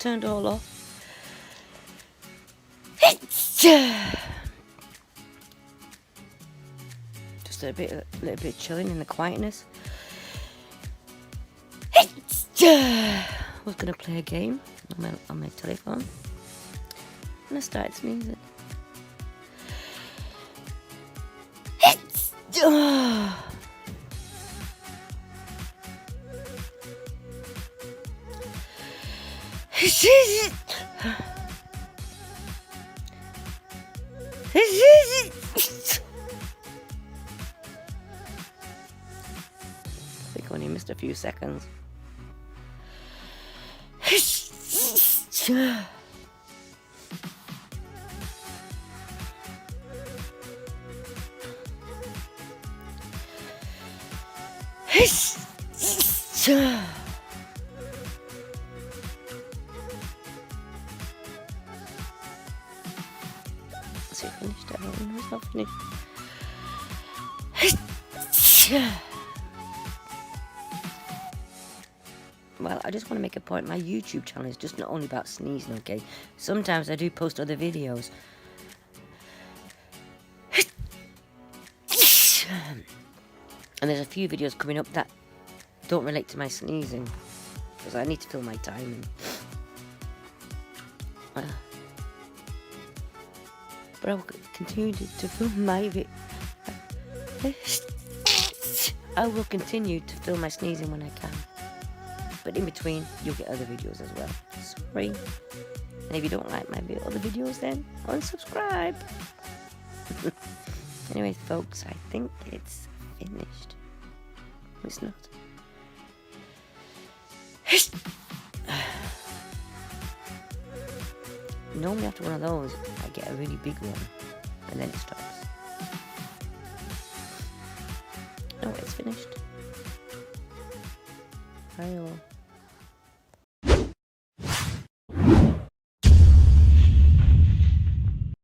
turned all off. Just a little bit chilling in the quietness. I was gonna play a game on my telephone, and I started sneezing. I think I only missed a few seconds. Is it finished? I don't know, it's not finished. Well, I just want to make a point. My YouTube channel is just not only about sneezing, okay? Sometimes I do post other videos. And there's a few videos coming up that don't relate to my sneezing, because I need to fill my time in. But I will continue to film my I will continue to film my sneezing when I can. But in between, you'll get other videos as well. Sorry. And if you don't like my other videos, then unsubscribe. Anyway, folks, I think it's finished. It's not. Normally after one of those, I get a really big one, and then it stops. No, it's finished. Bye all.